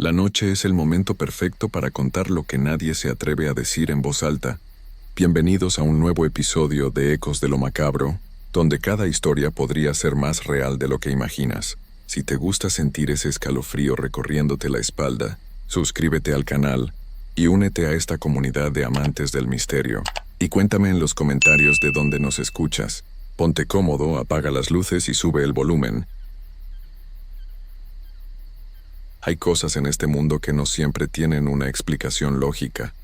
La noche es el momento perfecto para contar lo que nadie se atreve a decir en voz alta. Bienvenidos a un nuevo episodio de Ecos de lo Macabro, donde cada historia podría ser más real de lo que imaginas. Si te gusta sentir ese escalofrío recorriéndote la espalda, suscríbete al canal y únete a esta comunidad de amantes del misterio. Y cuéntame en los comentarios de dónde nos escuchas. Ponte cómodo, apaga las luces y sube el volumen. Hay cosas en este mundo que no siempre tienen una explicación lógica.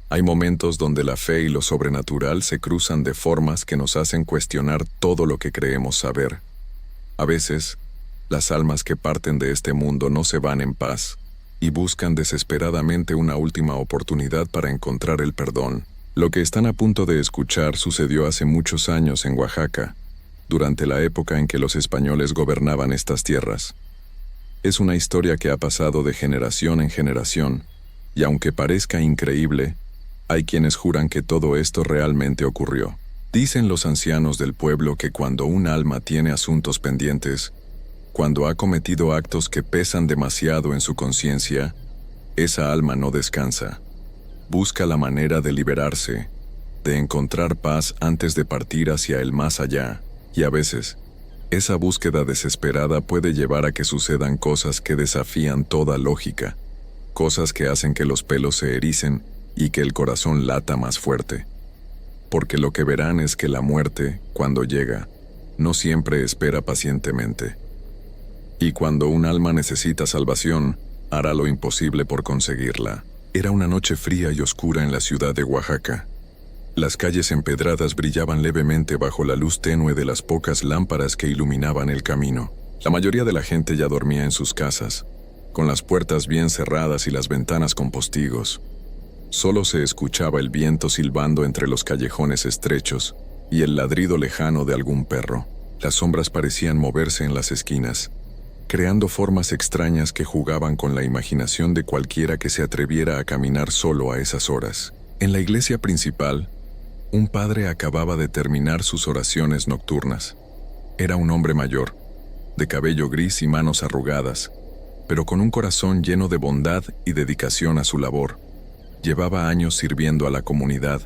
Hay momentos donde la fe y lo sobrenatural se cruzan de formas que nos hacen cuestionar todo lo que creemos saber. A veces, las almas que parten de este mundo no se van en paz y buscan desesperadamente una última oportunidad para encontrar el perdón. Lo que están a punto de escuchar sucedió hace muchos años en Oaxaca, durante la época en que los españoles gobernaban estas tierras. Es una historia que ha pasado de generación en generación, y aunque parezca increíble, hay quienes juran que todo esto realmente ocurrió. Dicen los ancianos del pueblo que cuando un alma tiene asuntos pendientes, cuando ha cometido actos que pesan demasiado en su conciencia, esa alma no descansa. Busca la manera de liberarse, de encontrar paz antes de partir hacia el más allá, y a veces, esa búsqueda desesperada puede llevar a que sucedan cosas que desafían toda lógica, cosas que hacen que los pelos se ericen y que el corazón lata más fuerte. Porque lo que verán es que la muerte, cuando llega, no siempre espera pacientemente. Y cuando un alma necesita salvación, hará lo imposible por conseguirla. Era una noche fría y oscura en la ciudad de Oaxaca. Las calles empedradas brillaban levemente bajo la luz tenue de las pocas lámparas que iluminaban el camino. La mayoría de la gente ya dormía en sus casas, con las puertas bien cerradas y las ventanas con postigos. Solo se escuchaba el viento silbando entre los callejones estrechos y el ladrido lejano de algún perro. Las sombras parecían moverse en las esquinas, creando formas extrañas que jugaban con la imaginación de cualquiera que se atreviera a caminar solo a esas horas. En la iglesia principal, un padre acababa de terminar sus oraciones nocturnas. Era un hombre mayor, de cabello gris y manos arrugadas, pero con un corazón lleno de bondad y dedicación a su labor. Llevaba años sirviendo a la comunidad,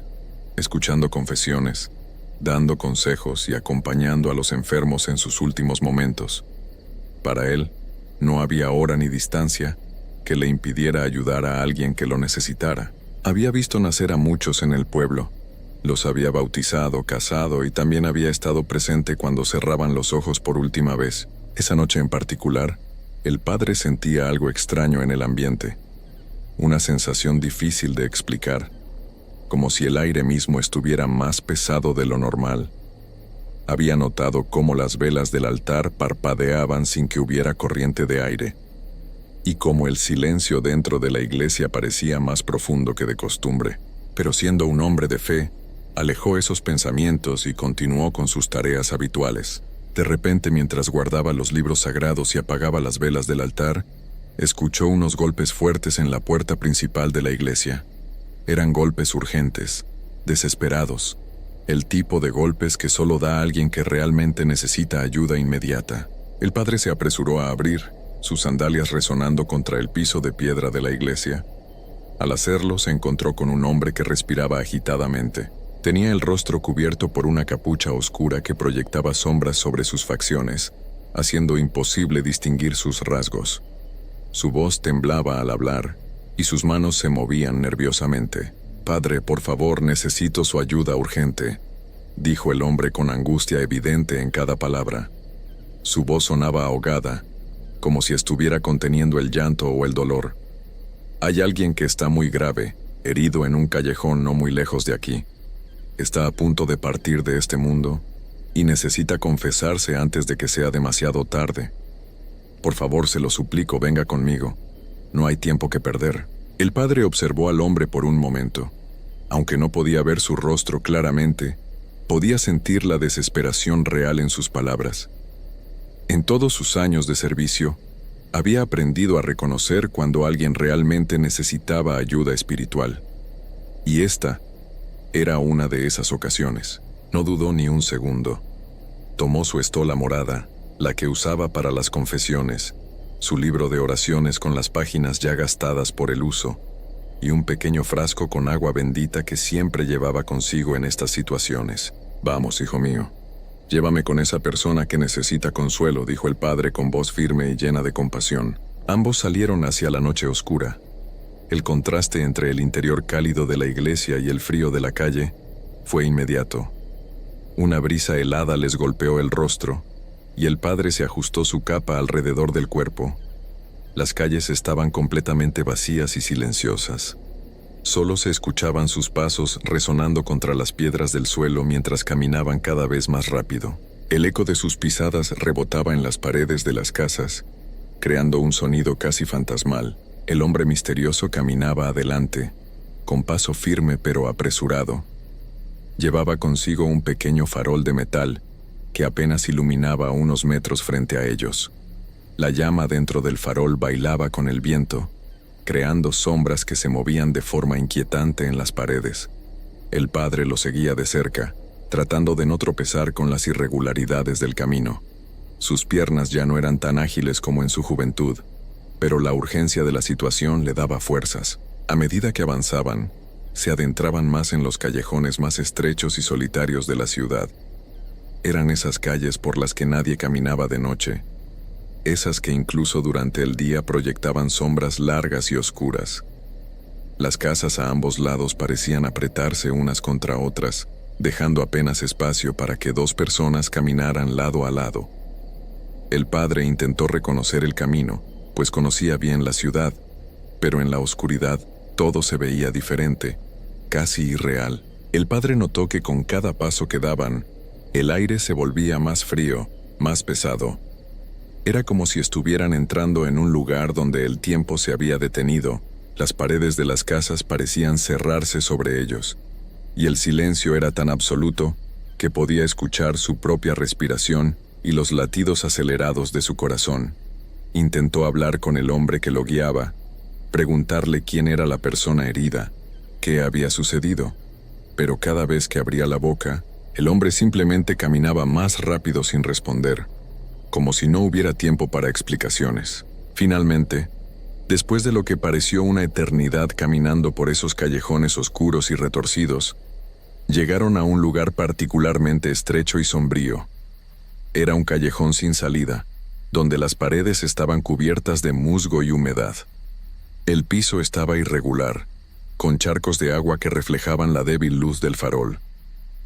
escuchando confesiones, dando consejos y acompañando a los enfermos en sus últimos momentos. Para él, no había hora ni distancia que le impidiera ayudar a alguien que lo necesitara. Había visto nacer a muchos en el pueblo. Los había bautizado, casado y también había estado presente cuando cerraban los ojos por última vez. Esa noche en particular, el padre sentía algo extraño en el ambiente. Una sensación difícil de explicar, como si el aire mismo estuviera más pesado de lo normal. Había notado cómo las velas del altar parpadeaban sin que hubiera corriente de aire, y cómo el silencio dentro de la iglesia parecía más profundo que de costumbre. Pero siendo un hombre de fe, alejó esos pensamientos y continuó con sus tareas habituales. De repente, mientras guardaba los libros sagrados y apagaba las velas del altar, escuchó unos golpes fuertes en la puerta principal de la iglesia. Eran golpes urgentes, desesperados, el tipo de golpes que solo da a alguien que realmente necesita ayuda inmediata. El padre se apresuró a abrir, sus sandalias resonando contra el piso de piedra de la iglesia. Al hacerlo, se encontró con un hombre que respiraba agitadamente. Tenía el rostro cubierto por una capucha oscura que proyectaba sombras sobre sus facciones, haciendo imposible distinguir sus rasgos. Su voz temblaba al hablar, y sus manos se movían nerviosamente. «Padre, por favor, necesito su ayuda urgente», dijo el hombre con angustia evidente en cada palabra. Su voz sonaba ahogada, como si estuviera conteniendo el llanto o el dolor. «Hay alguien que está muy grave, herido en un callejón no muy lejos de aquí. Está a punto de partir de este mundo y necesita confesarse antes de que sea demasiado tarde. Por favor, se lo suplico, venga conmigo. No hay tiempo que perder». El padre observó al hombre por un momento. Aunque no podía ver su rostro claramente, podía sentir la desesperación real en sus palabras. En todos sus años de servicio, había aprendido a reconocer cuando alguien realmente necesitaba ayuda espiritual. Y esta era una de esas ocasiones. No dudó ni un segundo. Tomó su estola morada, la que usaba para las confesiones, su libro de oraciones con las páginas ya gastadas por el uso, y un pequeño frasco con agua bendita que siempre llevaba consigo en estas situaciones. «Vamos, hijo mío, llévame con esa persona que necesita consuelo», dijo el padre con voz firme y llena de compasión. Ambos salieron hacia la noche oscura. El contraste entre el interior cálido de la iglesia y el frío de la calle fue inmediato. Una brisa helada les golpeó el rostro, y el padre se ajustó su capa alrededor del cuerpo. Las calles estaban completamente vacías y silenciosas. Solo se escuchaban sus pasos resonando contra las piedras del suelo mientras caminaban cada vez más rápido. El eco de sus pisadas rebotaba en las paredes de las casas, creando un sonido casi fantasmal. El hombre misterioso caminaba adelante, con paso firme pero apresurado. Llevaba consigo un pequeño farol de metal que apenas iluminaba a unos metros frente a ellos. La llama dentro del farol bailaba con el viento, creando sombras que se movían de forma inquietante en las paredes. El padre lo seguía de cerca, tratando de no tropezar con las irregularidades del camino. Sus piernas ya no eran tan ágiles como en su juventud, pero la urgencia de la situación le daba fuerzas. A medida que avanzaban, se adentraban más en los callejones más estrechos y solitarios de la ciudad. Eran esas calles por las que nadie caminaba de noche, esas que incluso durante el día proyectaban sombras largas y oscuras. Las casas a ambos lados parecían apretarse unas contra otras, dejando apenas espacio para que dos personas caminaran lado a lado. El padre intentó reconocer el camino, pues conocía bien la ciudad, pero en la oscuridad todo se veía diferente, casi irreal. El padre notó que con cada paso que daban, el aire se volvía más frío, más pesado. Era como si estuvieran entrando en un lugar donde el tiempo se había detenido. Las paredes de las casas parecían cerrarse sobre ellos, y el silencio era tan absoluto que podía escuchar su propia respiración y los latidos acelerados de su corazón. Intentó hablar con el hombre que lo guiaba, preguntarle quién era la persona herida, qué había sucedido, pero cada vez que abría la boca, el hombre simplemente caminaba más rápido sin responder, como si no hubiera tiempo para explicaciones. Finalmente, después de lo que pareció una eternidad caminando por esos callejones oscuros y retorcidos, llegaron a un lugar particularmente estrecho y sombrío. Era un callejón sin salida, donde las paredes estaban cubiertas de musgo y humedad. El piso estaba irregular, con charcos de agua que reflejaban la débil luz del farol.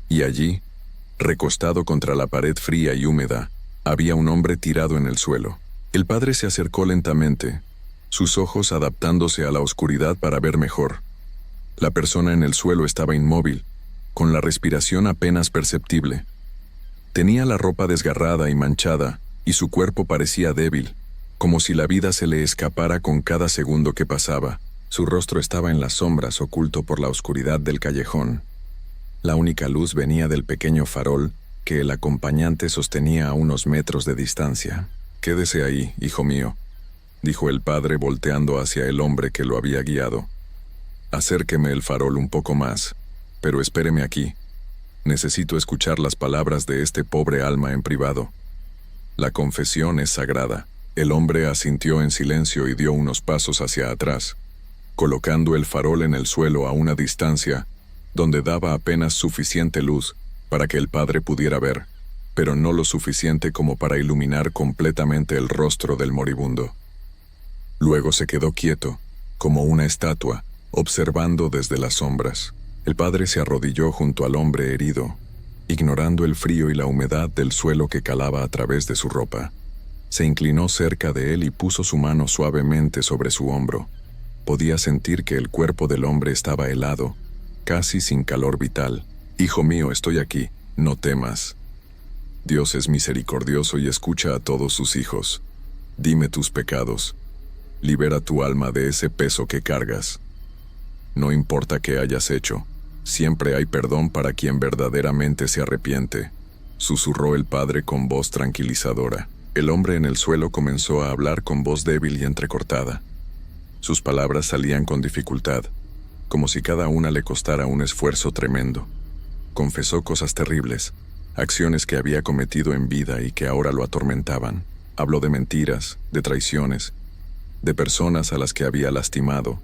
Y allí, recostado contra la pared fría y húmeda, había un hombre tirado en el suelo. El padre se acercó lentamente, sus ojos adaptándose a la oscuridad para ver mejor. La persona en el suelo estaba inmóvil, con la respiración apenas perceptible. Tenía la ropa desgarrada y manchada, y su cuerpo parecía débil, como si la vida se le escapara con cada segundo que pasaba. Su rostro estaba en las sombras, oculto por la oscuridad del callejón. La única luz venía del pequeño farol que el acompañante sostenía a unos metros de distancia. «Quédese ahí, hijo mío», dijo el padre volteando hacia el hombre que lo había guiado. «Acérqueme el farol un poco más, pero espéreme aquí. Necesito escuchar las palabras de este pobre alma en privado. La confesión es sagrada». El hombre asintió en silencio y dio unos pasos hacia atrás, colocando el farol en el suelo a una distancia donde daba apenas suficiente luz para que el padre pudiera ver, pero no lo suficiente como para iluminar completamente el rostro del moribundo. Luego se quedó quieto, como una estatua, observando desde las sombras. El padre se arrodilló junto al hombre herido, ignorando el frío y la humedad del suelo que calaba a través de su ropa. Se inclinó cerca de él y puso su mano suavemente sobre su hombro. Podía sentir que el cuerpo del hombre estaba helado, casi sin calor vital. «Hijo mío, estoy aquí, no temas. Dios es misericordioso y escucha a todos sus hijos. Dime tus pecados. Libera tu alma de ese peso que cargas. No importa qué hayas hecho, siempre hay perdón para quien verdaderamente se arrepiente», susurró el padre con voz tranquilizadora. El hombre en el suelo comenzó a hablar con voz débil y entrecortada. Sus palabras salían con dificultad, como si cada una le costara un esfuerzo tremendo. Confesó cosas terribles, acciones que había cometido en vida y que ahora lo atormentaban. Habló de mentiras, de traiciones, de personas a las que había lastimado,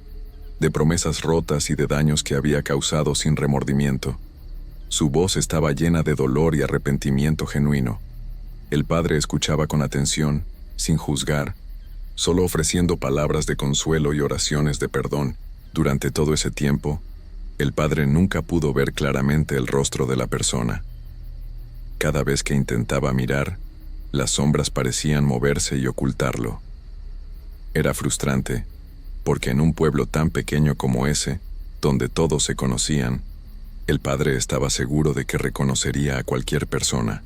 de promesas rotas y de daños que había causado sin remordimiento. Su voz estaba llena de dolor y arrepentimiento genuino. El padre escuchaba con atención, sin juzgar, solo ofreciendo palabras de consuelo y oraciones de perdón. Durante todo ese tiempo, el padre nunca pudo ver claramente el rostro de la persona. Cada vez que intentaba mirar, las sombras parecían moverse y ocultarlo. Era frustrante, porque en un pueblo tan pequeño como ese, donde todos se conocían, el padre estaba seguro de que reconocería a cualquier persona.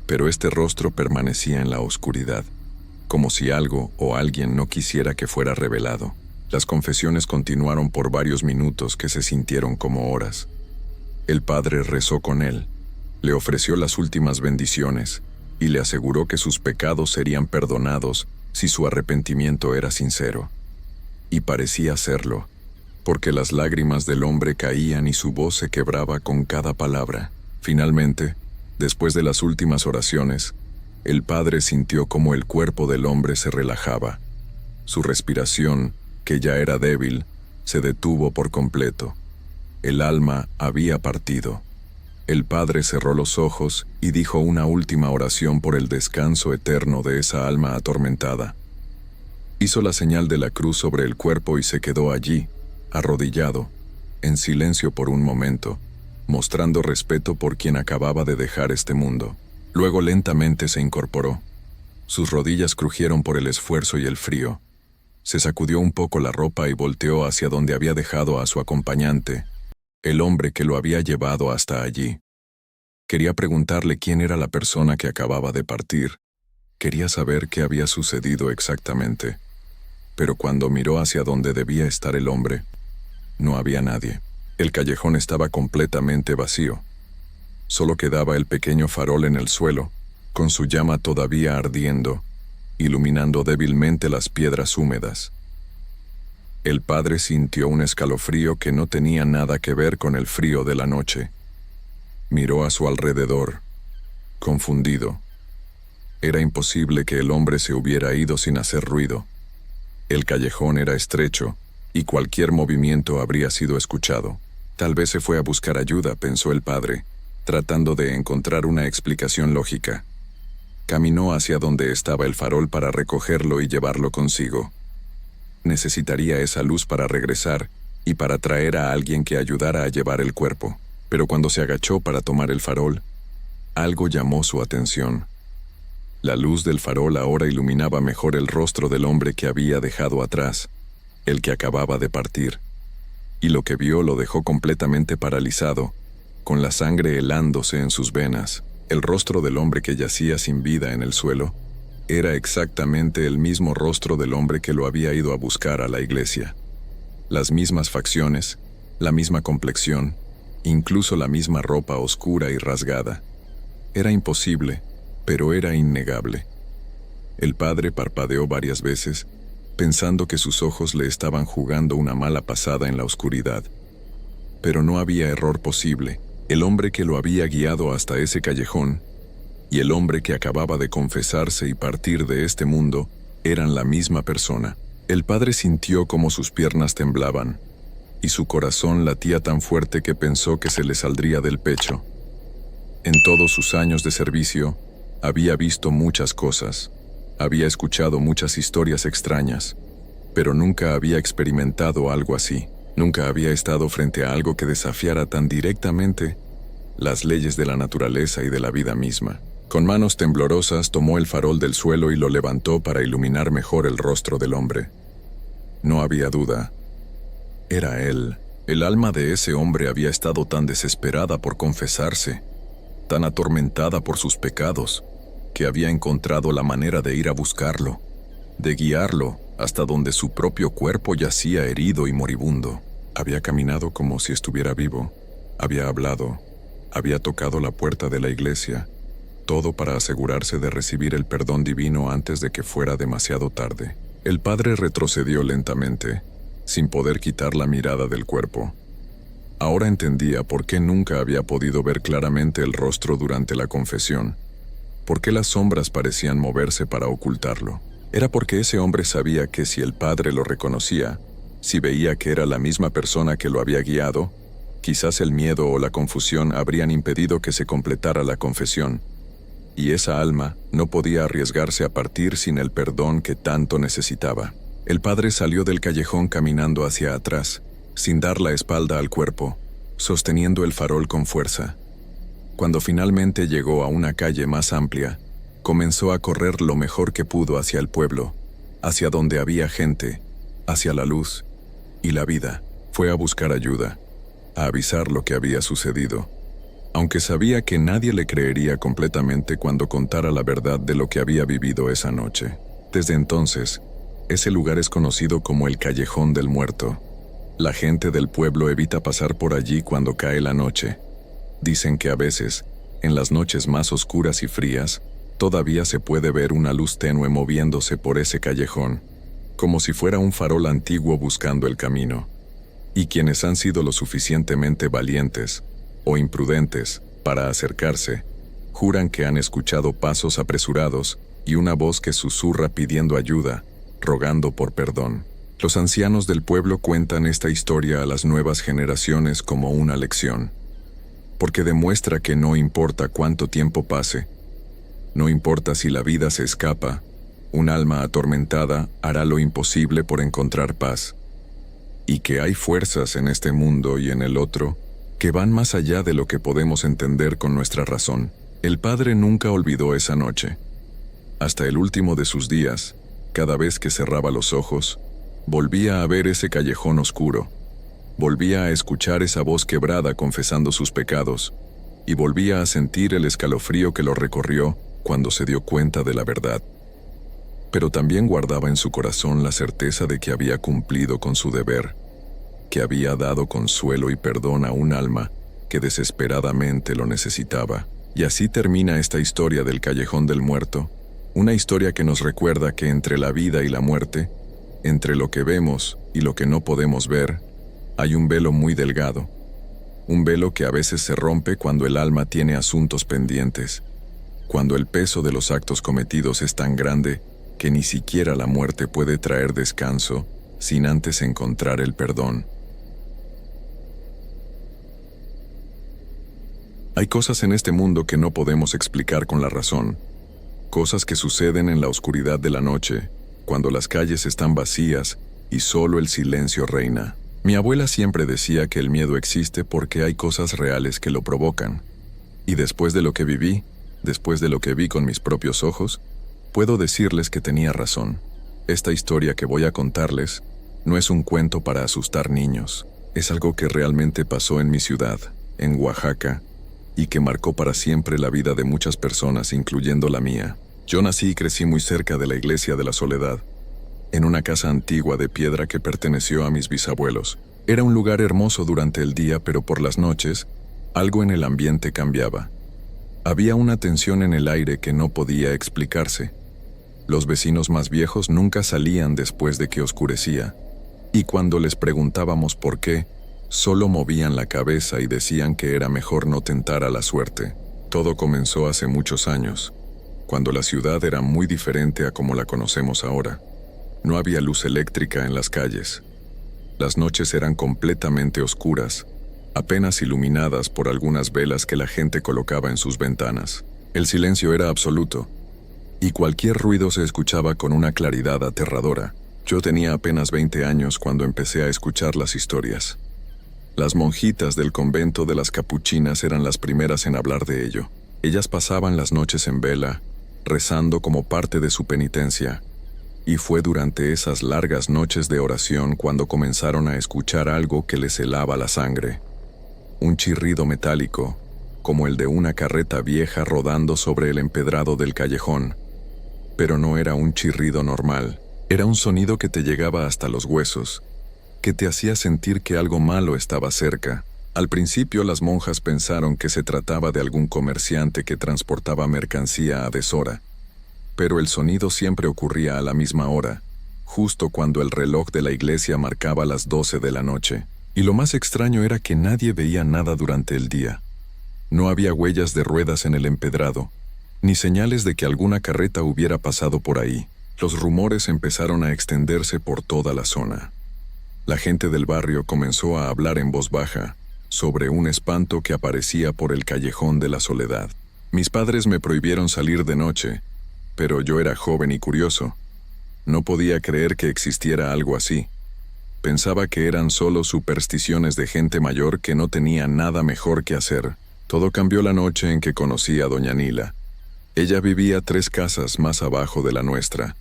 Pero este rostro permanecía en la oscuridad, como si algo o alguien no quisiera que fuera revelado. Las confesiones continuaron por varios minutos que se sintieron como horas. El padre rezó con él, le ofreció las últimas bendiciones y le aseguró que sus pecados serían perdonados si su arrepentimiento era sincero. Y parecía serlo, porque las lágrimas del hombre caían y su voz se quebraba con cada palabra. Finalmente, después de las últimas oraciones, el padre sintió como el cuerpo del hombre se relajaba. Su respiración, que ya era débil, se detuvo por completo. El alma había partido. El padre cerró los ojos y dijo una última oración por el descanso eterno de esa alma atormentada. Hizo la señal de la cruz sobre el cuerpo y se quedó allí, arrodillado, en silencio por un momento, mostrando respeto por quien acababa de dejar este mundo. Luego lentamente se incorporó. Sus rodillas crujieron por el esfuerzo y el frío. Se sacudió un poco la ropa y volteó hacia donde había dejado a su acompañante, el hombre que lo había llevado hasta allí. Quería preguntarle quién era la persona que acababa de partir. Quería saber qué había sucedido exactamente. Pero cuando miró hacia donde debía estar el hombre, no había nadie. El callejón estaba completamente vacío. Solo quedaba el pequeño farol en el suelo, con su llama todavía ardiendo, iluminando débilmente las piedras húmedas. El padre sintió un escalofrío que no tenía nada que ver con el frío de la noche. Miró a su alrededor, confundido. Era imposible que el hombre se hubiera ido sin hacer ruido. El callejón era estrecho, y cualquier movimiento habría sido escuchado. Tal vez se fue a buscar ayuda, pensó el padre, tratando de encontrar una explicación lógica. Caminó hacia donde estaba el farol para recogerlo y llevarlo consigo. Necesitaría esa luz para regresar y para traer a alguien que ayudara a llevar el cuerpo. Pero cuando se agachó para tomar el farol, algo llamó su atención. La luz del farol ahora iluminaba mejor el rostro del hombre que había dejado atrás, el que acababa de partir. Y lo que vio lo dejó completamente paralizado, con la sangre helándose en sus venas. El rostro del hombre que yacía sin vida en el suelo era exactamente el mismo rostro del hombre que lo había ido a buscar a la iglesia. Las mismas facciones, la misma complexión, incluso la misma ropa oscura y rasgada. Era imposible, pero era innegable. El padre parpadeó varias veces, pensando que sus ojos le estaban jugando una mala pasada en la oscuridad. Pero no había error posible. El hombre que lo había guiado hasta ese callejón y el hombre que acababa de confesarse y partir de este mundo eran la misma persona. El padre sintió como sus piernas temblaban y su corazón latía tan fuerte que pensó que se le saldría del pecho. En todos sus años de servicio, había visto muchas cosas, había escuchado muchas historias extrañas, pero nunca había experimentado algo así. Nunca había estado frente a algo que desafiara tan directamente las leyes de la naturaleza y de la vida misma. Con manos temblorosas tomó el farol del suelo y lo levantó para iluminar mejor el rostro del hombre. No había duda. Era él. El alma de ese hombre había estado tan desesperada por confesarse, tan atormentada por sus pecados, que había encontrado la manera de ir a buscarlo, de guiarlo hasta donde su propio cuerpo yacía herido y moribundo. Había caminado como si estuviera vivo, había hablado, había tocado la puerta de la iglesia, todo para asegurarse de recibir el perdón divino antes de que fuera demasiado tarde. El padre retrocedió lentamente, sin poder quitar la mirada del cuerpo. Ahora entendía por qué nunca había podido ver claramente el rostro durante la confesión, ¿Por qué las sombras parecían moverse para ocultarlo? Era porque ese hombre sabía que si el padre lo reconocía, si veía que era la misma persona que lo había guiado, quizás el miedo o la confusión habrían impedido que se completara la confesión, y esa alma no podía arriesgarse a partir sin el perdón que tanto necesitaba. El padre salió del callejón caminando hacia atrás, sin dar la espalda al cuerpo, sosteniendo el farol con fuerza. Cuando finalmente llegó a una calle más amplia, comenzó a correr lo mejor que pudo hacia el pueblo, hacia donde había gente, hacia la luz y la vida. Fue a buscar ayuda, a avisar lo que había sucedido, aunque sabía que nadie le creería completamente cuando contara la verdad de lo que había vivido esa noche. Desde entonces, ese lugar es conocido como el Callejón del Muerto. La gente del pueblo evita pasar por allí cuando cae la noche. Dicen que a veces, en las noches más oscuras y frías, todavía se puede ver una luz tenue moviéndose por ese callejón, como si fuera un farol antiguo buscando el camino. Y quienes han sido lo suficientemente valientes o imprudentes para acercarse, juran que han escuchado pasos apresurados y una voz que susurra pidiendo ayuda, rogando por perdón. Los ancianos del pueblo cuentan esta historia a las nuevas generaciones como una lección, porque demuestra que no importa cuánto tiempo pase, no importa si la vida se escapa, un alma atormentada hará lo imposible por encontrar paz, y que hay fuerzas en este mundo y en el otro que van más allá de lo que podemos entender con nuestra razón. El padre nunca olvidó esa noche. Hasta el último de sus días, cada vez que cerraba los ojos, volvía a ver ese callejón oscuro, volvía a escuchar esa voz quebrada confesando sus pecados, y volvía a sentir el escalofrío que lo recorrió cuando se dio cuenta de la verdad. Pero también guardaba en su corazón la certeza de que había cumplido con su deber, que había dado consuelo y perdón a un alma que desesperadamente lo necesitaba. Y así termina esta historia del Callejón del Muerto, una historia que nos recuerda que entre la vida y la muerte, entre lo que vemos y lo que no podemos ver, hay un velo muy delgado, un velo que a veces se rompe cuando el alma tiene asuntos pendientes, cuando el peso de los actos cometidos es tan grande que ni siquiera la muerte puede traer descanso sin antes encontrar el perdón. Hay cosas en este mundo que no podemos explicar con la razón, cosas que suceden en la oscuridad de la noche, cuando las calles están vacías y solo el silencio reina. Mi abuela siempre decía que el miedo existe porque hay cosas reales que lo provocan. Y después de lo que viví, después de lo que vi con mis propios ojos, puedo decirles que tenía razón. Esta historia que voy a contarles no es un cuento para asustar niños. Es algo que realmente pasó en mi ciudad, en Oaxaca, y que marcó para siempre la vida de muchas personas, incluyendo la mía. Yo nací y crecí muy cerca de la Iglesia de la Soledad, en una casa antigua de piedra que perteneció a mis bisabuelos. Era un lugar hermoso durante el día, pero por las noches, algo en el ambiente cambiaba. Había una tensión en el aire que no podía explicarse. Los vecinos más viejos nunca salían después de que oscurecía, y cuando les preguntábamos por qué, solo movían la cabeza y decían que era mejor no tentar a la suerte. Todo comenzó hace muchos años, cuando la ciudad era muy diferente a como la conocemos ahora. No había luz eléctrica en las calles. Las noches eran completamente oscuras, apenas iluminadas por algunas velas que la gente colocaba en sus ventanas. El silencio era absoluto, y cualquier ruido se escuchaba con una claridad aterradora. Yo tenía apenas 20 años cuando empecé a escuchar las historias. Las monjitas del convento de las Capuchinas eran las primeras en hablar de ello. Ellas pasaban las noches en vela, rezando como parte de su penitencia, y fue durante esas largas noches de oración cuando comenzaron a escuchar algo que les helaba la sangre. Un chirrido metálico, como el de una carreta vieja rodando sobre el empedrado del callejón. Pero no era un chirrido normal, era un sonido que te llegaba hasta los huesos, que te hacía sentir que algo malo estaba cerca. Al principio las monjas pensaron que se trataba de algún comerciante que transportaba mercancía a deshora, pero el sonido siempre ocurría a la misma hora, justo cuando el reloj de la iglesia marcaba las 12 de la noche. Y lo más extraño era que nadie veía nada durante el día. No había huellas de ruedas en el empedrado, ni señales de que alguna carreta hubiera pasado por ahí. Los rumores empezaron a extenderse por toda la zona. La gente del barrio comenzó a hablar en voz baja sobre un espanto que aparecía por el callejón de la soledad. Mis padres me prohibieron salir de noche, pero yo era joven y curioso. No podía creer que existiera algo así. Pensaba que eran solo supersticiones de gente mayor que no tenía nada mejor que hacer. Todo cambió la noche en que conocí a doña Nila. Ella vivía 3 casas más abajo de la nuestra.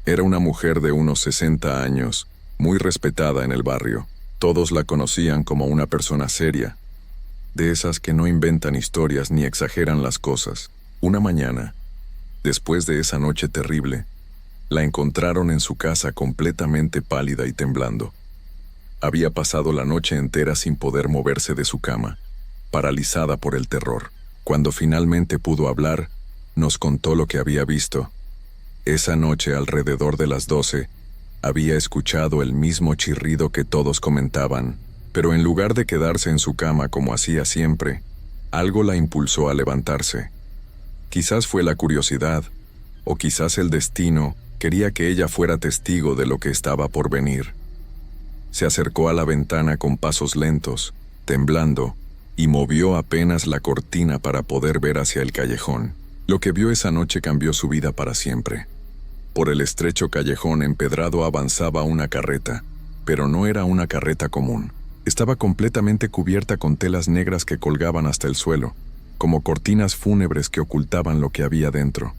Era una mujer de unos 60 años, muy respetada en el barrio. Todos la conocían como una persona seria, de esas que no inventan historias ni exageran las cosas. Una mañana, después de esa noche terrible, la encontraron en su casa completamente pálida y temblando. Había pasado la noche entera sin poder moverse de su cama, paralizada por el terror. Cuando finalmente pudo hablar, nos contó lo que había visto. Esa noche, alrededor de las 12, había escuchado el mismo chirrido que todos comentaban, pero en lugar de quedarse en su cama como hacía siempre, algo la impulsó a levantarse. Quizás fue la curiosidad, o quizás el destino quería que ella fuera testigo de lo que estaba por venir. Se acercó a la ventana con pasos lentos, temblando, y movió apenas la cortina para poder ver hacia el callejón. Lo que vio esa noche cambió su vida para siempre. Por el estrecho callejón empedrado avanzaba una carreta, pero no era una carreta común. Estaba completamente cubierta con telas negras que colgaban hasta el suelo, como cortinas fúnebres que ocultaban lo que había dentro.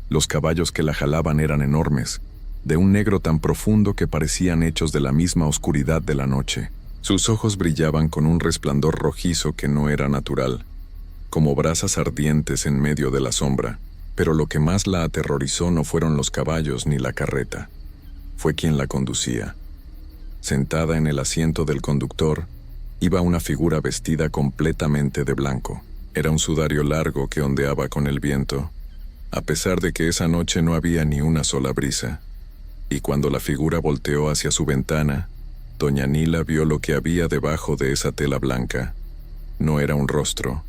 Los caballos que la jalaban eran enormes, de un negro tan profundo que parecían hechos de la misma oscuridad de la noche. Sus ojos brillaban con un resplandor rojizo que no era natural, como brasas ardientes en medio de la sombra. Pero lo que más la aterrorizó no fueron los caballos ni la carreta. Fue quien la conducía. Sentada en el asiento del conductor, iba una figura vestida completamente de blanco. Era un sudario largo que ondeaba con el viento, a pesar de que esa noche no había ni una sola brisa. Y cuando la figura volteó hacia su ventana, doña Nila vio lo que había debajo de esa tela blanca. No era un rostro,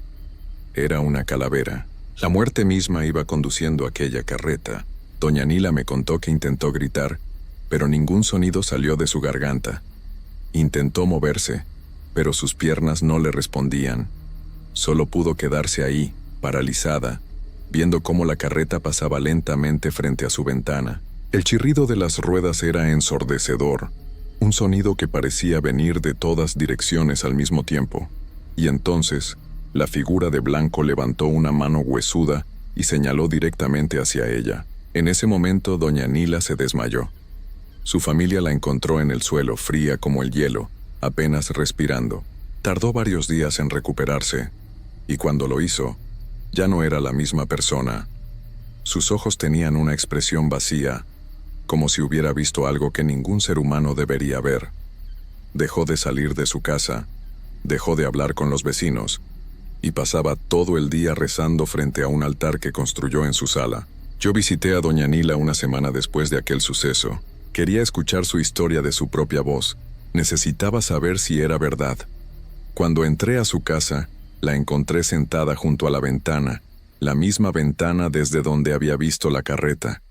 era una calavera. La muerte misma iba conduciendo aquella carreta. Doña Nila me contó que intentó gritar, pero ningún sonido salió de su garganta. Intentó moverse, pero sus piernas no le respondían. Solo pudo quedarse ahí, paralizada, viendo cómo la carreta pasaba lentamente frente a su ventana. El chirrido de las ruedas era ensordecedor, un sonido que parecía venir de todas direcciones al mismo tiempo. Y entonces, la figura de blanco levantó una mano huesuda y señaló directamente hacia ella. En ese momento, doña Nila se desmayó. Su familia la encontró en el suelo, fría como el hielo, apenas respirando. Tardó varios días en recuperarse, y cuando lo hizo, ya no era la misma persona. Sus ojos tenían una expresión vacía, como si hubiera visto algo que ningún ser humano debería ver. Dejó de salir de su casa, dejó de hablar con los vecinos, y pasaba todo el día rezando frente a un altar que construyó en su sala. Yo visité a doña Nila una semana después de aquel suceso. Quería escuchar su historia de su propia voz. Necesitaba saber si era verdad. Cuando entré a su casa, la encontré sentada junto a la ventana, la misma ventana desde donde había visto la carreta.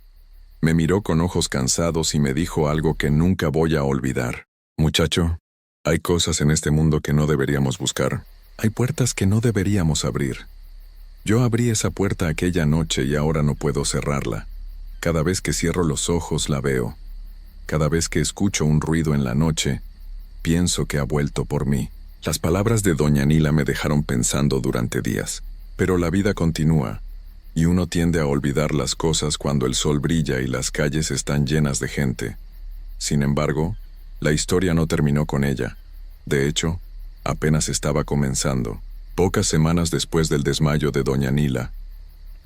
Me miró con ojos cansados y me dijo algo que nunca voy a olvidar. Muchacho, hay cosas en este mundo que no deberíamos buscar. Hay puertas que no deberíamos abrir. Yo abrí esa puerta aquella noche y ahora no puedo cerrarla. Cada vez que cierro los ojos la veo. Cada vez que escucho un ruido en la noche, pienso que ha vuelto por mí. Las palabras de doña Nila me dejaron pensando durante días. Pero la vida continúa, y uno tiende a olvidar las cosas cuando el sol brilla y las calles están llenas de gente. Sin embargo, la historia no terminó con ella. De hecho, apenas estaba comenzando. Pocas semanas después del desmayo de doña Nila,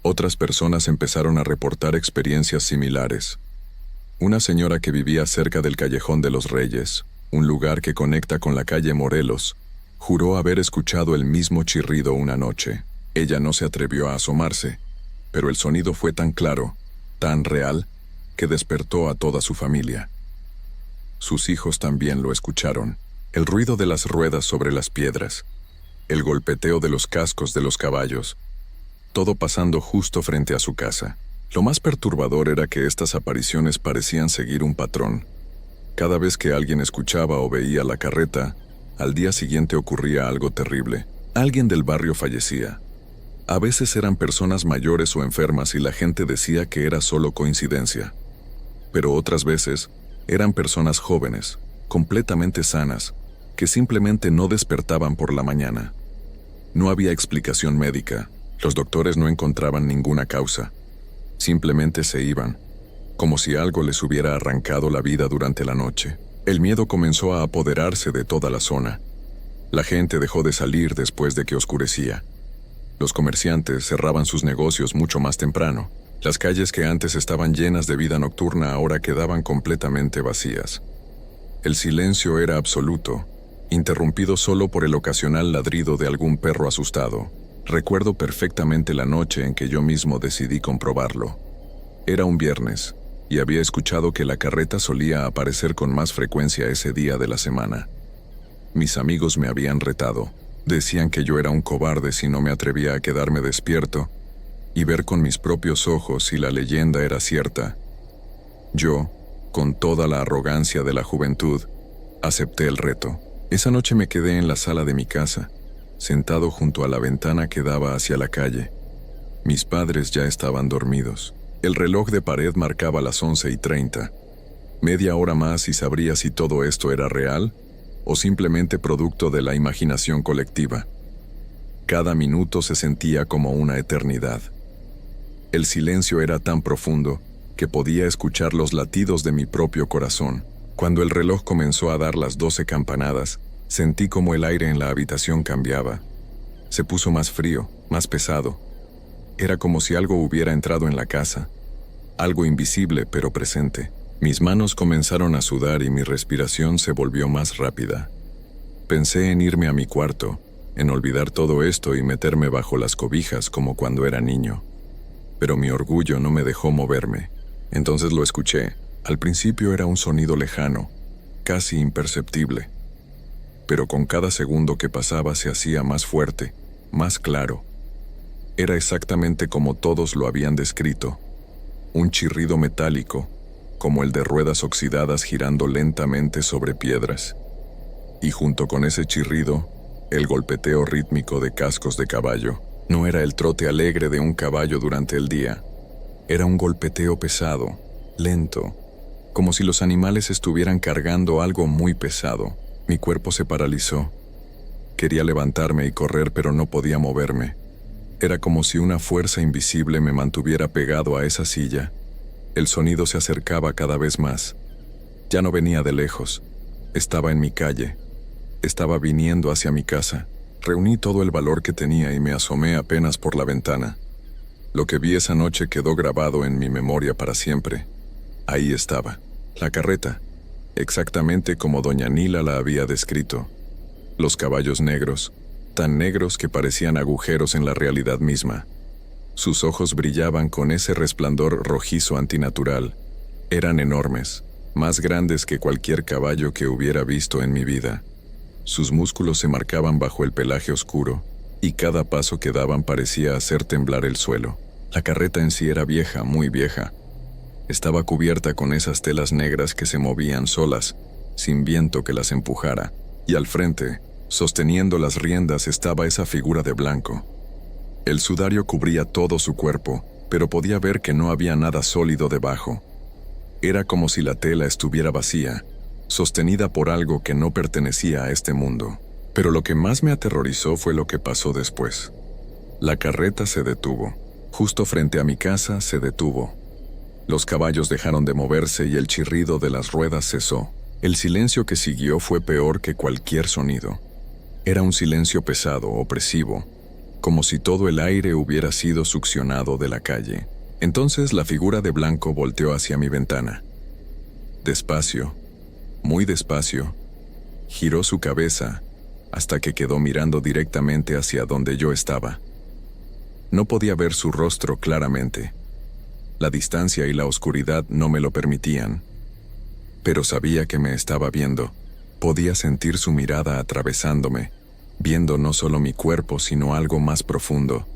otras personas empezaron a reportar experiencias similares. Una señora que vivía cerca del Callejón de los Reyes, un lugar que conecta con la calle Morelos, juró haber escuchado el mismo chirrido una noche. Ella no se atrevió a asomarse, pero el sonido fue tan claro, tan real, que despertó a toda su familia. Sus hijos también lo escucharon. El ruido de las ruedas sobre las piedras, el golpeteo de los cascos de los caballos. todo pasando justo frente a su casa. Lo más perturbador era que estas apariciones parecían seguir un patrón. Cada vez que alguien escuchaba o veía la carreta, al día siguiente ocurría algo terrible. Alguien del barrio fallecía. A veces eran personas mayores o enfermas y la gente decía que era solo coincidencia. Pero otras veces eran personas jóvenes, completamente sanas, que simplemente no despertaban por la mañana. No había explicación médica. Los doctores no encontraban ninguna causa. Simplemente se iban, como si algo les hubiera arrancado la vida durante la noche. El miedo comenzó a apoderarse de toda la zona. La gente dejó de salir después de que oscurecía. Los comerciantes cerraban sus negocios mucho más temprano. Las calles que antes estaban llenas de vida nocturna ahora quedaban completamente vacías. El silencio era absoluto, interrumpido solo por el ocasional ladrido de algún perro asustado. Recuerdo perfectamente la noche en que yo mismo decidí comprobarlo. Era un viernes, y había escuchado que la carreta solía aparecer con más frecuencia ese día de la semana. Mis amigos me habían retado. Decían que yo era un cobarde si no me atrevía a quedarme despierto y ver con mis propios ojos si la leyenda era cierta. Yo, con toda la arrogancia de la juventud, acepté el reto. Esa noche me quedé en la sala de mi casa, sentado junto a la ventana que daba hacia la calle. Mis padres ya estaban dormidos. El reloj de pared marcaba las 11:30. Media hora más y sabría si todo esto era real o simplemente producto de la imaginación colectiva. Cada minuto se sentía como una eternidad. El silencio era tan profundo que podía escuchar los latidos de mi propio corazón. Cuando el reloj comenzó a dar las 12 campanadas, sentí como el aire en la habitación cambiaba. Se puso más frío, más pesado. Era como si algo hubiera entrado en la casa. Algo invisible pero presente. Mis manos comenzaron a sudar y mi respiración se volvió más rápida. Pensé en irme a mi cuarto, en olvidar todo esto y meterme bajo las cobijas como cuando era niño. Pero mi orgullo no me dejó moverme. Entonces lo escuché. Al principio era un sonido lejano, casi imperceptible. Pero con cada segundo que pasaba se hacía más fuerte, más claro. Era exactamente como todos lo habían descrito. Un chirrido metálico, como el de ruedas oxidadas girando lentamente sobre piedras. Y junto con ese chirrido, el golpeteo rítmico de cascos de caballo. No era el trote alegre de un caballo durante el día. Era un golpeteo pesado, lento, como si los animales estuvieran cargando algo muy pesado. Mi cuerpo se paralizó. Quería levantarme y correr, pero no podía moverme. Era como si una fuerza invisible me mantuviera pegado a esa silla. El sonido se acercaba cada vez más. Ya no venía de lejos. Estaba en mi calle. Estaba viniendo hacia mi casa. Reuní todo el valor que tenía y me asomé apenas por la ventana. Lo que vi esa noche quedó grabado en mi memoria para siempre. Ahí estaba, la carreta, exactamente como doña Nila la había descrito. Los caballos negros, tan negros que parecían agujeros en la realidad misma. Sus ojos brillaban con ese resplandor rojizo antinatural. Eran enormes, más grandes que cualquier caballo que hubiera visto en mi vida. Sus músculos se marcaban bajo el pelaje oscuro, y cada paso que daban parecía hacer temblar el suelo. La carreta en sí era vieja, muy vieja. Estaba cubierta con esas telas negras que se movían solas, sin viento que las empujara, y al frente, sosteniendo las riendas, estaba esa figura de blanco. El sudario cubría todo su cuerpo, pero podía ver que no había nada sólido debajo. Era como si la tela estuviera vacía, sostenida por algo que no pertenecía a este mundo. Pero lo que más me aterrorizó fue lo que pasó después. La carreta se detuvo. Justo frente a mi casa se detuvo. Los caballos dejaron de moverse y el chirrido de las ruedas cesó. El silencio que siguió fue peor que cualquier sonido. Era un silencio pesado, opresivo, como si todo el aire hubiera sido succionado de la calle. Entonces la figura de blanco volteó hacia mi ventana. Despacio, muy despacio, giró su cabeza hasta que quedó mirando directamente hacia donde yo estaba. No podía ver su rostro claramente. La distancia y la oscuridad no me lo permitían. Pero sabía que me estaba viendo. Podía sentir su mirada atravesándome, viendo no solo mi cuerpo, sino algo más profundo.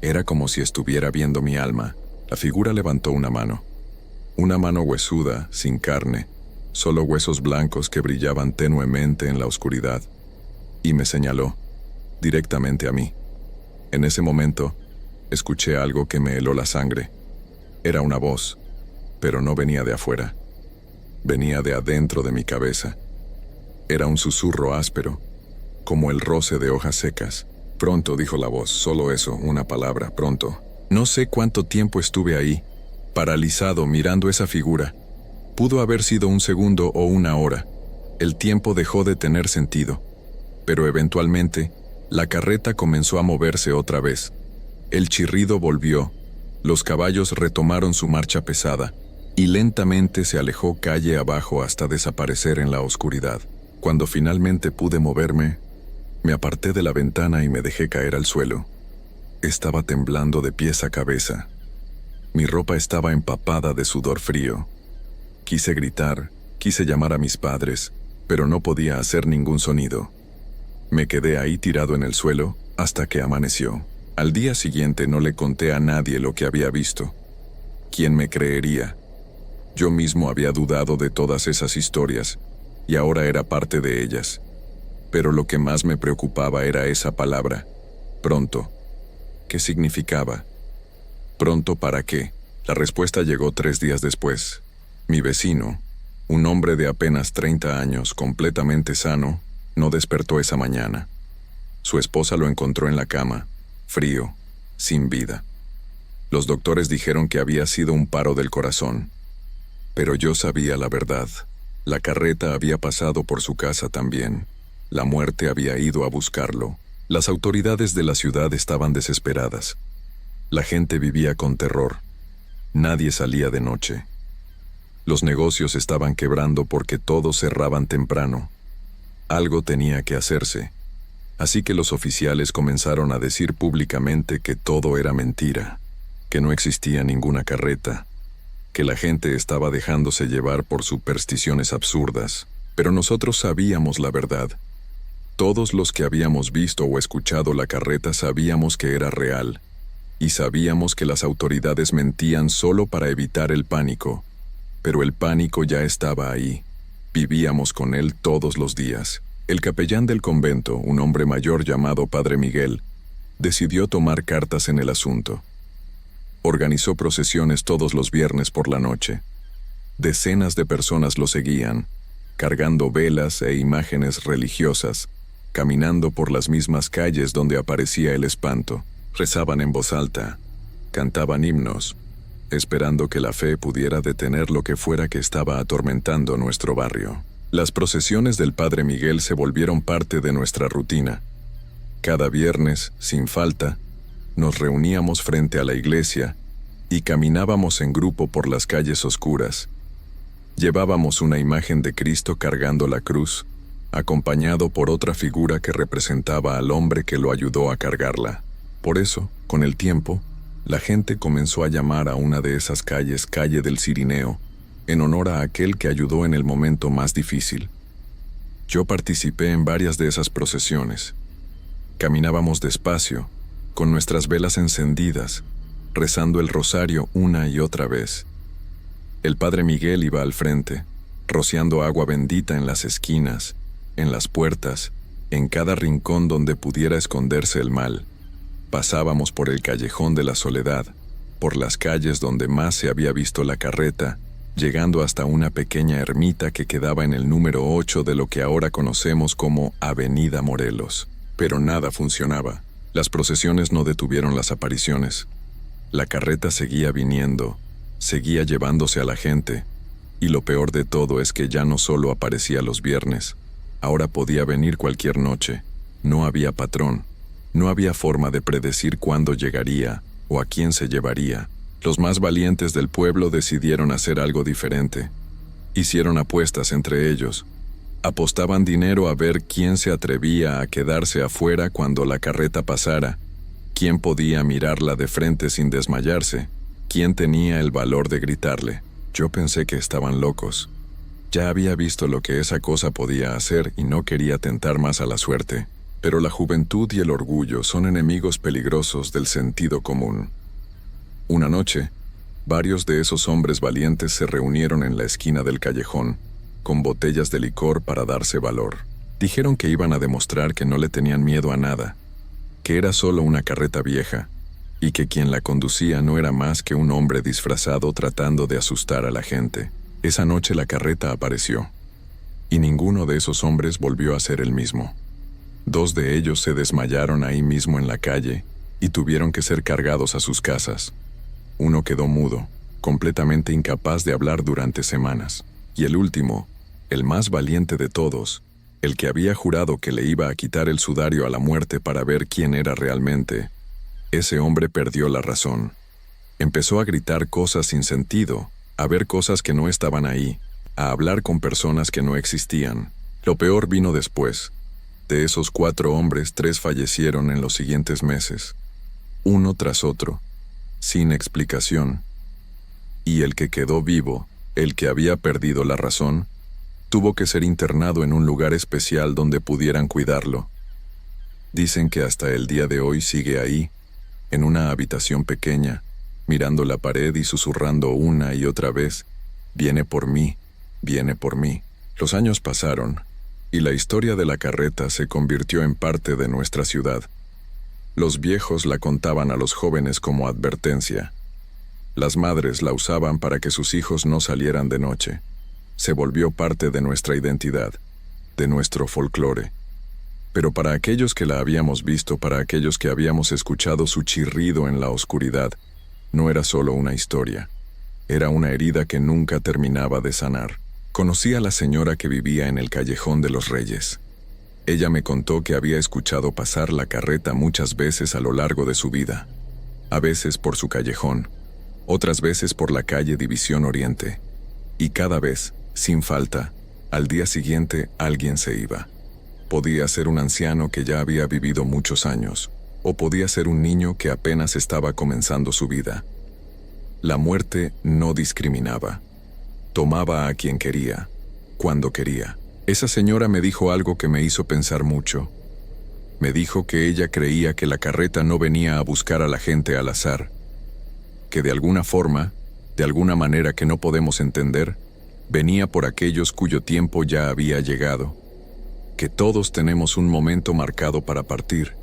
Era como si estuviera viendo mi alma. La figura levantó una mano huesuda, sin carne, solo huesos blancos que brillaban tenuemente en la oscuridad, y me señaló, directamente a mí. En ese momento, escuché algo que me heló la sangre. Era una voz, pero no venía de afuera. Venía de adentro de mi cabeza. Era un susurro áspero, como el roce de hojas secas. Pronto, dijo la voz, solo eso, una palabra, pronto. No sé cuánto tiempo estuve ahí, paralizado mirando esa figura. Pudo haber sido un segundo o una hora. El tiempo dejó de tener sentido. Pero eventualmente, la carreta comenzó a moverse otra vez. El chirrido volvió, los caballos retomaron su marcha pesada, y lentamente se alejó calle abajo hasta desaparecer en la oscuridad. Cuando finalmente pude moverme, me aparté de la ventana y me dejé caer al suelo. Estaba temblando de pies a cabeza. Mi ropa estaba empapada de sudor frío. Quise gritar, quise llamar a mis padres, pero no podía hacer ningún sonido. Me quedé ahí tirado en el suelo hasta que amaneció. Al día siguiente no le conté a nadie lo que había visto. ¿Quién me creería? Yo mismo había dudado de todas esas historias, y ahora era parte de ellas. Pero lo que más me preocupaba era esa palabra, pronto. ¿Qué significaba? ¿Pronto para qué? La respuesta llegó 3 días después. Mi vecino, un hombre de apenas 30 años, completamente sano, no despertó esa mañana. Su esposa lo encontró en la cama, frío, sin vida. Los doctores dijeron que había sido un paro del corazón. Pero yo sabía la verdad. La carreta había pasado por su casa también. La muerte había ido a buscarlo. Las autoridades de la ciudad estaban desesperadas. La gente vivía con terror. Nadie salía de noche. Los negocios estaban quebrando porque todos cerraban temprano. Algo tenía que hacerse. Así que los oficiales comenzaron a decir públicamente que todo era mentira, que no existía ninguna carreta, que la gente estaba dejándose llevar por supersticiones absurdas. Pero nosotros sabíamos la verdad. Todos los que habíamos visto o escuchado la carreta sabíamos que era real, y sabíamos que las autoridades mentían solo para evitar el pánico. Pero el pánico ya estaba ahí. Vivíamos con él todos los días. El capellán del convento, un hombre mayor llamado Padre Miguel, decidió tomar cartas en el asunto. Organizó procesiones todos los viernes por la noche. Decenas de personas lo seguían, cargando velas e imágenes religiosas, caminando por las mismas calles donde aparecía el espanto. Rezaban en voz alta, cantaban himnos, esperando que la fe pudiera detener lo que fuera que estaba atormentando nuestro barrio. Las procesiones del Padre Miguel se volvieron parte de nuestra rutina. Cada viernes, sin falta, nos reuníamos frente a la iglesia y caminábamos en grupo por las calles oscuras. Llevábamos una imagen de Cristo cargando la cruz, acompañado por otra figura que representaba al hombre que lo ayudó a cargarla. Por eso, con el tiempo, la gente comenzó a llamar a una de esas calles Calle del Cirineo, en honor a aquel que ayudó en el momento más difícil. Yo participé en varias de esas procesiones. Caminábamos despacio, con nuestras velas encendidas, rezando el rosario una y otra vez. El Padre Miguel iba al frente, rociando agua bendita en las esquinas, en las puertas, en cada rincón donde pudiera esconderse el mal. Pasábamos por el callejón de la soledad, por las calles donde más se había visto la carreta, llegando hasta una pequeña ermita que quedaba en el número 8 de lo que ahora conocemos como Avenida Morelos. Pero nada funcionaba. Las procesiones no detuvieron las apariciones. La carreta seguía viniendo, seguía llevándose a la gente, y lo peor de todo es que ya no solo aparecía los viernes, ahora podía venir cualquier noche. No había patrón, no había forma de predecir cuándo llegaría o a quién se llevaría. Los más valientes del pueblo decidieron hacer algo diferente. Hicieron apuestas entre ellos. Apostaban dinero a ver quién se atrevía a quedarse afuera cuando la carreta pasara, quién podía mirarla de frente sin desmayarse, quién tenía el valor de gritarle. Yo pensé que estaban locos. Ya había visto lo que esa cosa podía hacer y no quería tentar más a la suerte. Pero la juventud y el orgullo son enemigos peligrosos del sentido común. Una noche, varios de esos hombres valientes se reunieron en la esquina del callejón, con botellas de licor para darse valor. Dijeron que iban a demostrar que no le tenían miedo a nada, que era solo una carreta vieja, y que quien la conducía no era más que un hombre disfrazado tratando de asustar a la gente. Esa noche la carreta apareció, y ninguno de esos hombres volvió a ser el mismo. 2 de ellos se desmayaron ahí mismo en la calle y tuvieron que ser cargados a sus casas. Uno quedó mudo, completamente incapaz de hablar durante semanas. Y el último, el más valiente de todos, el que había jurado que le iba a quitar el sudario a la muerte para ver quién era realmente, ese hombre perdió la razón. Empezó a gritar cosas sin sentido, a ver cosas que no estaban ahí, a hablar con personas que no existían. Lo peor vino después. De esos 4 hombres, 3 fallecieron en los siguientes meses, uno tras otro, sin explicación. Y el que quedó vivo, el que había perdido la razón, tuvo que ser internado en un lugar especial donde pudieran cuidarlo. Dicen que hasta el día de hoy sigue ahí, en una habitación pequeña, mirando la pared y susurrando una y otra vez, «Viene por mí, viene por mí». Los años pasaron, y la historia de la carreta se convirtió en parte de nuestra ciudad. Los viejos la contaban a los jóvenes como advertencia. Las madres la usaban para que sus hijos no salieran de noche. Se volvió parte de nuestra identidad, de nuestro folclore. Pero para aquellos que la habíamos visto, para aquellos que habíamos escuchado su chirrido en la oscuridad, no era solo una historia. Era una herida que nunca terminaba de sanar. Conocí a la señora que vivía en el Callejón de los Reyes. Ella me contó que había escuchado pasar la carreta muchas veces a lo largo de su vida. A veces por su callejón, otras veces por la calle División Oriente. Y cada vez, sin falta, al día siguiente alguien se iba. Podía ser un anciano que ya había vivido muchos años, o podía ser un niño que apenas estaba comenzando su vida. La muerte no discriminaba. Tomaba a quien quería, cuando quería. Esa señora me dijo algo que me hizo pensar mucho. Me dijo que ella creía que la carreta no venía a buscar a la gente al azar, que de alguna forma, de alguna manera que no podemos entender, venía por aquellos cuyo tiempo ya había llegado, que todos tenemos un momento marcado para partir,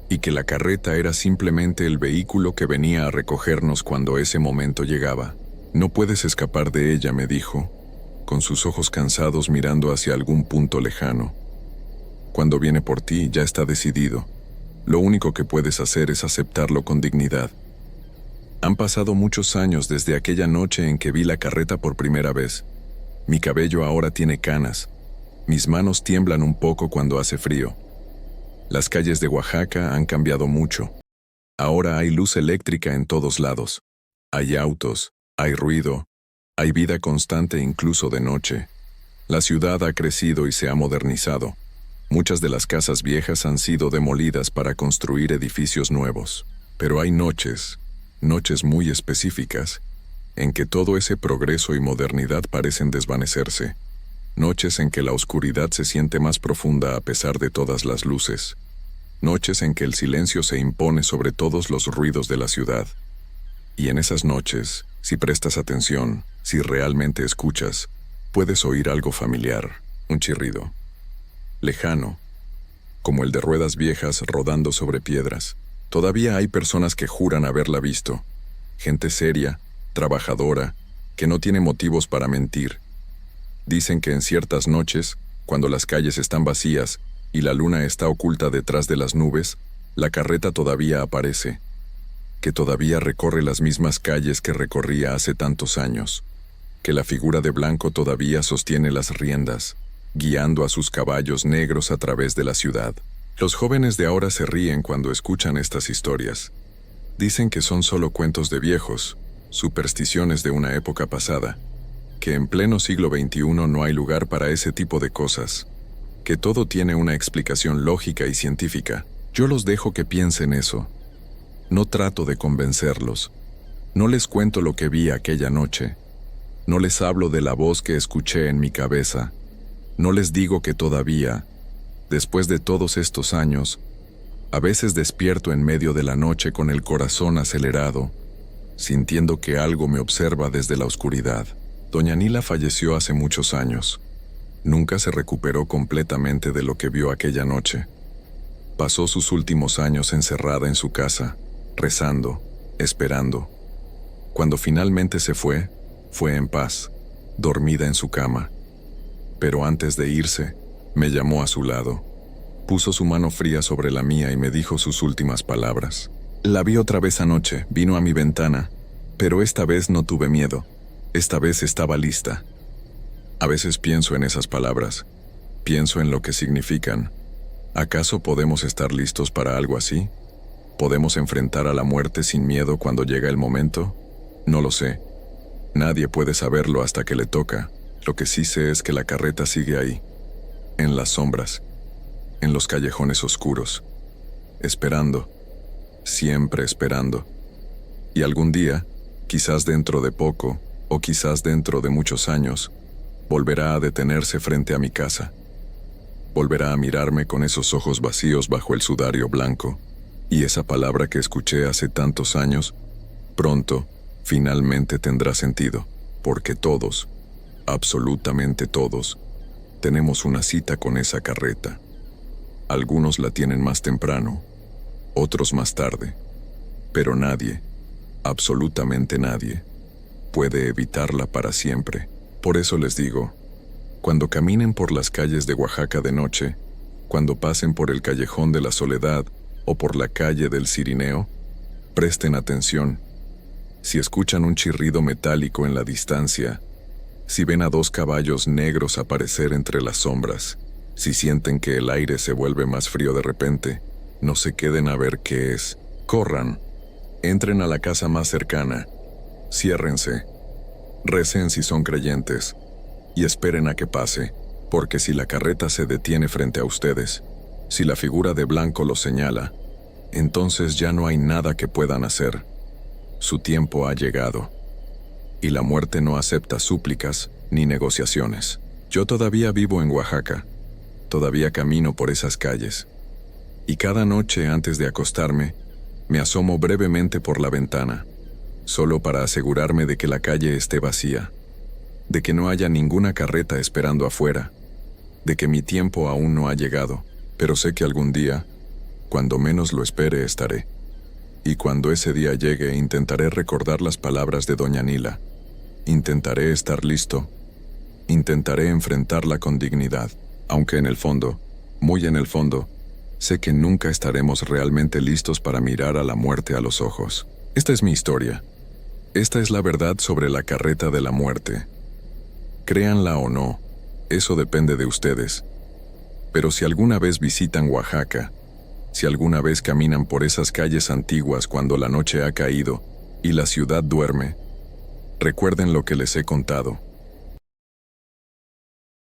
y que la carreta era simplemente el vehículo que venía a recogernos cuando ese momento llegaba. No puedes escapar de ella, me dijo, con sus ojos cansados mirando hacia algún punto lejano. Cuando viene por ti, ya está decidido. Lo único que puedes hacer es aceptarlo con dignidad. Han pasado muchos años desde aquella noche en que vi la carreta por primera vez. Mi cabello ahora tiene canas. Mis manos tiemblan un poco cuando hace frío. Las calles de Oaxaca han cambiado mucho. Ahora hay luz eléctrica en todos lados. Hay autos, hay ruido, hay vida constante incluso de noche. La ciudad ha crecido y se ha modernizado. Muchas de las casas viejas han sido demolidas para construir edificios nuevos. Pero hay noches muy específicas, en que todo ese progreso y modernidad parecen desvanecerse. Noches en que la oscuridad se siente más profunda a pesar de todas las luces. Noches en que el silencio se impone sobre todos los ruidos de la ciudad. Y en esas noches, si prestas atención, si realmente escuchas, puedes oír algo familiar, un chirrido. Lejano, como el de ruedas viejas rodando sobre piedras. Todavía hay personas que juran haberla visto. Gente seria, trabajadora, que no tiene motivos para mentir. Dicen que en ciertas noches, cuando las calles están vacías y la luna está oculta detrás de las nubes, la carreta todavía aparece, que todavía recorre las mismas calles que recorría hace tantos años, que la figura de blanco todavía sostiene las riendas, guiando a sus caballos negros a través de la ciudad. Los jóvenes de ahora se ríen cuando escuchan estas historias. Dicen que son solo cuentos de viejos, supersticiones de una época pasada, que en pleno siglo XXI no hay lugar para ese tipo de cosas, que todo tiene una explicación lógica y científica. Yo los dejo que piensen eso. No trato de convencerlos. No les cuento lo que vi aquella noche. No les hablo de la voz que escuché en mi cabeza. No les digo que todavía, Después de todos estos años, a veces despierto en medio de la noche con el corazón acelerado, sintiendo que algo me observa desde la oscuridad. Doña Nila falleció hace muchos años. Nunca se recuperó completamente de lo que vio aquella noche. Pasó sus últimos años encerrada en su casa, rezando, esperando. Cuando finalmente se fue en paz, dormida en su cama. Pero antes de irse, me llamó a su lado. Puso su mano fría sobre la mía y me dijo sus últimas palabras. La vi otra vez anoche, vino a mi ventana, pero esta vez no tuve miedo. Esta vez estaba lista. A veces pienso en esas palabras, pienso en lo que significan. ¿Acaso podemos estar listos para algo así? ¿Podemos enfrentar a la muerte sin miedo cuando llega el momento? No lo sé. Nadie puede saberlo hasta que le toca. Lo que sí sé es que la carreta sigue ahí, en las sombras, en los callejones oscuros, esperando, siempre esperando. Y algún día, quizás dentro de poco, o quizás dentro de muchos años, volverá a detenerse frente a mi casa. Volverá a mirarme con esos ojos vacíos bajo el sudario blanco, y esa palabra que escuché hace tantos años, pronto, finalmente tendrá sentido, porque todos, absolutamente todos, tenemos una cita con esa carreta. Algunos la tienen más temprano, otros más tarde, pero nadie, absolutamente nadie, puede evitarla para siempre. Por eso les digo, cuando caminen por las calles de Oaxaca de noche, cuando pasen por el Callejón de la Soledad o por la calle del Cirineo, presten atención. Si escuchan un chirrido metálico en la distancia, si ven a 2 caballos negros aparecer entre las sombras, si sienten que el aire se vuelve más frío de repente, no se queden a ver qué es. Corran, entren a la casa más cercana, ciérrense, recen si son creyentes, y esperen a que pase, porque si la carreta se detiene frente a ustedes, si la figura de blanco los señala, entonces ya no hay nada que puedan hacer. Su tiempo ha llegado. Y la muerte no acepta súplicas ni negociaciones. Yo todavía vivo en Oaxaca. Todavía camino por esas calles. Y cada noche antes de acostarme, me asomo brevemente por la ventana, solo para asegurarme de que la calle esté vacía, de que no haya ninguna carreta esperando afuera, de que mi tiempo aún no ha llegado, pero sé que algún día, cuando menos lo espere, estaré. Y cuando ese día llegue, intentaré recordar las palabras de Doña Nila. Intentaré estar listo. Intentaré enfrentarla con dignidad, aunque en el fondo, muy en el fondo, sé que nunca estaremos realmente listos para mirar a la muerte a los ojos. Esta es mi historia. Esta es la verdad sobre la carreta de la muerte. Créanla o no, eso depende de ustedes. Pero si alguna vez visitan Oaxaca, si alguna vez caminan por esas calles antiguas cuando la noche ha caído y la ciudad duerme, recuerden lo que les he contado.